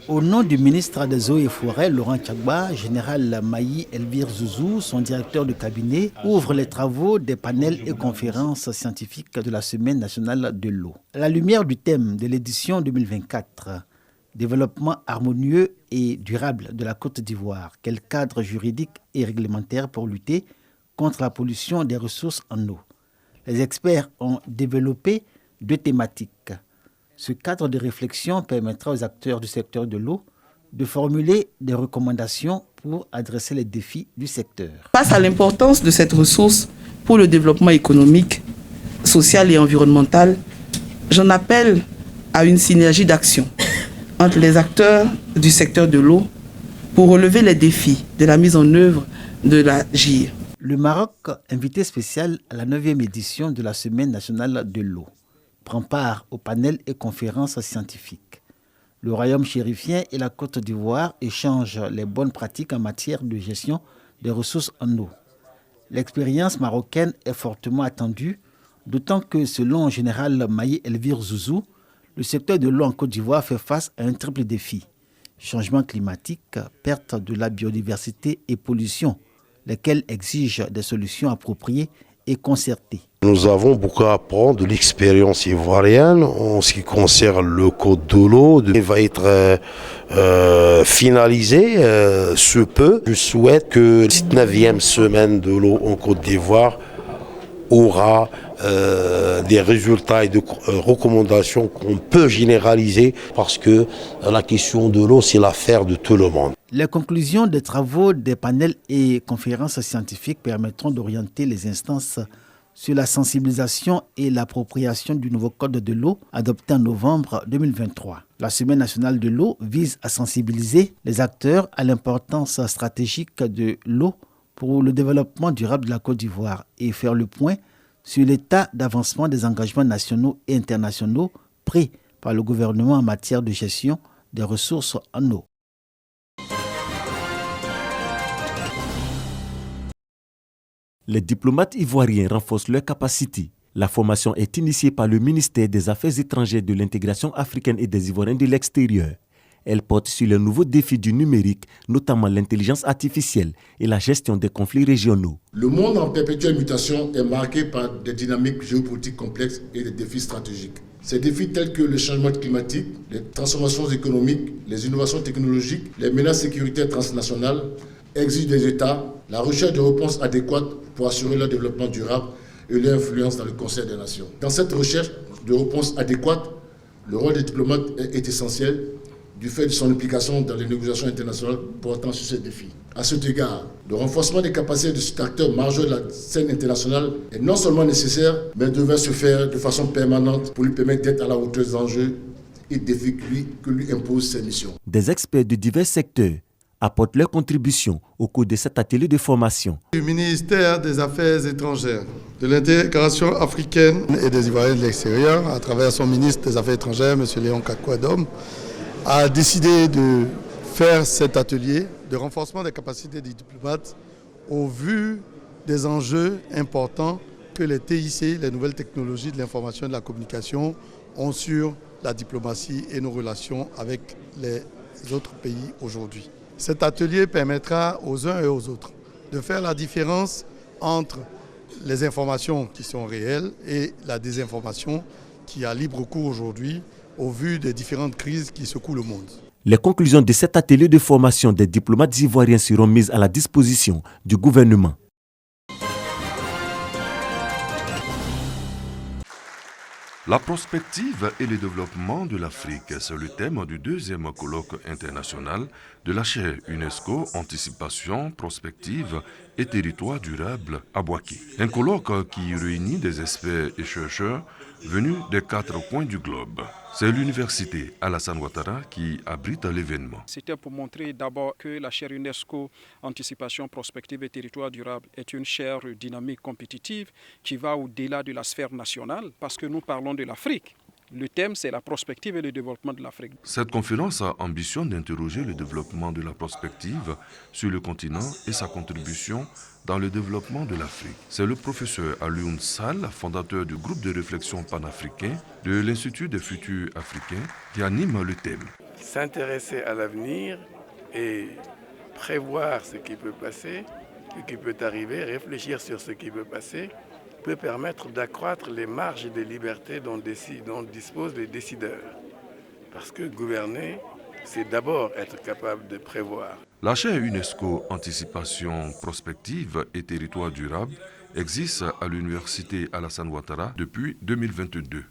Au nom du ministre des Eaux et Forêts, Laurent Tchagba, général Maï Elvire Zouzou, son directeur de cabinet, ouvre les travaux des panels et conférences scientifiques de la Semaine nationale de l'eau. À la lumière du thème de l'édition 2024, développement harmonieux et durable de la Côte d'Ivoire, quel cadre juridique et réglementaire pour lutter contre la pollution des ressources en eau? Les experts ont développé deux thématiques. Ce cadre de réflexion permettra aux acteurs du secteur de l'eau de formuler des recommandations pour adresser les défis du secteur. Face à l'importance de cette ressource pour le développement économique, social et environnemental, j'en appelle à une synergie d'action entre les acteurs du secteur de l'eau pour relever les défis de la mise en œuvre de la GIE. Le Maroc, invité spécial à la 9e édition de la Semaine nationale de l'eau, prend part aux panels et conférences scientifiques. Le royaume chérifien et la Côte d'Ivoire échangent les bonnes pratiques en matière de gestion des ressources en eau. L'expérience marocaine est fortement attendue, d'autant que, selon le général Maï Elvire Zouzou, le secteur de l'eau en Côte d'Ivoire fait face à un triple défi: changement climatique, perte de la biodiversité et pollution, lesquels exigent des solutions appropriées et concertées. Nous avons beaucoup à apprendre de l'expérience ivoirienne en ce qui concerne le code de l'eau. Il va être finalisé sous peu. Je souhaite que cette 9e semaine de l'eau en Côte d'Ivoire aura des résultats et des recommandations qu'on peut généraliser, parce que la question de l'eau, c'est l'affaire de tout le monde. Les conclusions des travaux des panels et conférences scientifiques permettront d'orienter les instances sur la sensibilisation et l'appropriation du nouveau code de l'eau adopté en novembre 2023. La Semaine nationale de l'eau vise à sensibiliser les acteurs à l'importance stratégique de l'eau pour le développement durable de la Côte d'Ivoire et faire le point sur l'état d'avancement des engagements nationaux et internationaux pris par le gouvernement en matière de gestion des ressources en eau. Les diplomates ivoiriens renforcent leurs capacités. La formation est initiée par le ministère des Affaires étrangères, de l'intégration africaine et des Ivoiriens de l'extérieur. Elle porte sur les nouveaux défis du numérique, notamment l'intelligence artificielle et la gestion des conflits régionaux. Le monde en perpétuelle mutation est marqué par des dynamiques géopolitiques complexes et des défis stratégiques. Ces défis tels que le changement climatique, les transformations économiques, les innovations technologiques, les menaces sécuritaires transnationales exigent des États la recherche de réponses adéquates pour assurer leur développement durable et leur influence dans le concert des nations. Dans cette recherche de réponses adéquates, le rôle des diplomates est essentiel du fait de son implication dans les négociations internationales portant sur ces défis. À cet égard, le renforcement des capacités de cet acteur majeur de la scène internationale est non seulement nécessaire, mais devrait se faire de façon permanente pour lui permettre d'être à la hauteur des enjeux et des défis que lui imposent ses missions. Des experts de divers secteurs apportent leur contribution au cours de cet atelier de formation. Du ministère des Affaires étrangères, de l'intégration africaine et des Ivoiriens de l'extérieur, à travers son ministre des Affaires étrangères, M. Léon Kakouadom, a décidé de faire cet atelier de renforcement des capacités des diplomates au vu des enjeux importants que les TIC, les nouvelles technologies de l'information et de la communication, ont sur la diplomatie et nos relations avec les autres pays aujourd'hui. Cet atelier permettra aux uns et aux autres de faire la différence entre les informations qui sont réelles et la désinformation qui a libre cours aujourd'hui au vu des différentes crises qui secouent le monde. Les conclusions de cet atelier de formation des diplomates ivoiriens seront mises à la disposition du gouvernement. La prospective et le développement de l'Afrique, c'est le thème du deuxième colloque international de la chaire UNESCO Anticipation, Prospective et Territoire durable à Bouaké. Un colloque qui réunit des experts et chercheurs venus des 4 coins du globe. C'est l'université Alassane Ouattara qui abrite l'événement. C'était pour montrer d'abord que la chaire UNESCO Anticipation, Prospective et Territoire durable est une chaire dynamique compétitive qui va au-delà de la sphère nationale, parce que nous parlons de l'Afrique. Le thème, c'est la prospective et le développement de l'Afrique. Cette conférence a ambition d'interroger le développement de la prospective sur le continent et sa contribution dans le développement de l'Afrique. C'est le professeur Alioune Sall, fondateur du groupe de réflexion panafricain de l'Institut des futurs africains, qui anime le thème. S'intéresser à l'avenir et prévoir ce qui peut passer, ce qui peut arriver, réfléchir sur ce qui peut passer, peut permettre d'accroître les marges de liberté dont disposent les décideurs. Parce que gouverner, c'est d'abord être capable de prévoir. La chaire UNESCO Anticipation prospective et territoire durable existe à l'université Alassane Ouattara depuis 2022.